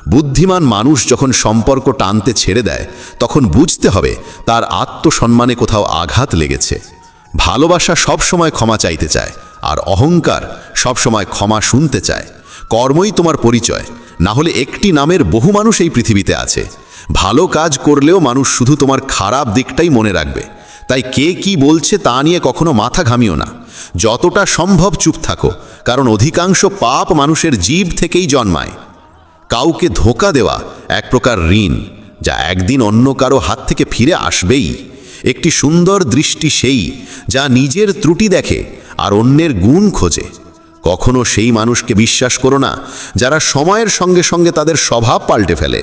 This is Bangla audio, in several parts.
বুদ্ধিমান মানুষ যখন সম্পর্ক টানতে ছেড়ে দেয় তখন বুঝতে হবে তার আত্মসম্মানে কোথাও আঘাত লেগেছে। ভালোবাসা সবসময় ক্ষমা চাইতে চায়, আর অহংকার সবসময় ক্ষমা শুনতে চায়। কর্মই তোমার পরিচয়, না হলে একটি নামের বহু মানুষ এই পৃথিবীতে আছে। ভালো কাজ করলেও মানুষ শুধু তোমার খারাপ দিকটাই মনে রাখবে। তাই কে কি বলছে তা নিয়ে কখনো মাথা ঘামিও না। যতটা সম্ভব চুপ থাকো, কারণ অধিকাংশ পাপ মানুষের জীব থেকেই জন্মায়। কাউকে ধোঁকা দেওয়া এক প্রকার ঋণ, যা একদিন অন্য কারো হাত থেকে ফিরে আসবেই। একটি সুন্দর দৃষ্টি সেই যা নিজের ত্রুটি দেখে আর অন্যের গুণ খোঁজে। কখনো সেই মানুষকে বিশ্বাস করো না যারা সময়ের সঙ্গে সঙ্গে তাদের স্বভাব পাল্টে ফেলে।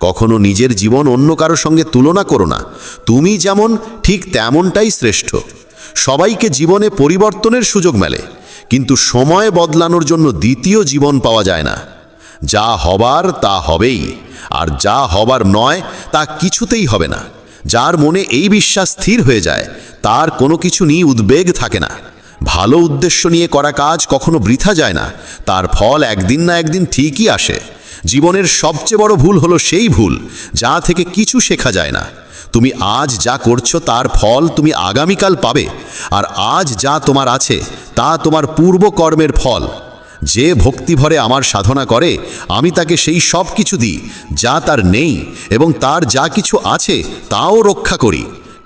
কখনো নিজের জীবন অন্য কারো সঙ্গে তুলনা করো না। তুমি যেমন ঠিক তেমনটাই শ্রেষ্ঠ। সবাইকে জীবনে পরিবর্তনের সুযোগ মেলে, কিন্তু সময় বদলানোর জন্য দ্বিতীয় জীবন পাওয়া যায় না। যা হবার তা হবেই, আর যা হবার নয় তা কিছুতেই হবে না। যার মনে এই বিশ্বাস স্থির হয়ে যায় তার কোনো কিছু নিয়ে উদ্বেগ থাকে না। ভালো উদ্দেশ্য নিয়ে করা কাজ কখনো বৃথা যায় না, তার ফল একদিন না একদিন ঠিকই আসে। জীবনের সবচেয়ে বড় ভুল হলো সেই ভুল যা থেকে কিছু শেখা যায় না। তুমি আজ যা করছো তার ফল তুমি আগামীকাল পাবে, আর আজ যা তোমার আছে তা তোমার পূর্ব কর্মের ফল। যে ভক্তিভরে আমার সাধনা করে আমি তাকে সেই সব কিছু দিই যা তার নেই, এবং তার যা কিছু আছে তাও রক্ষা করি।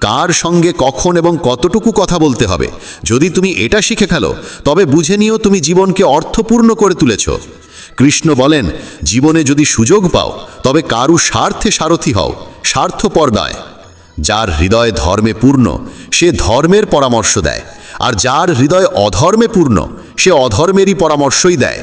কার সঙ্গে কখন এবং কতটুকু কথা বলতে হবে যদি তুমি এটা শিখে ফেলো, তবে বুঝে নিও তুমি জীবনকে অর্থপূর্ণ করে তুলেছ। কৃষ্ণ বলেন, জীবনে যদি সুযোগ পাও তবে কারু স্বার্থে সারথি হও, স্বার্থপর নয়। যার হৃদয় ধর্মে পূর্ণ সে ধর্মের পরামর্শ দেয়, আর যার হৃদয় অধর্মে পূর্ণ সে অধর্মেরই পরামর্শই দেয়।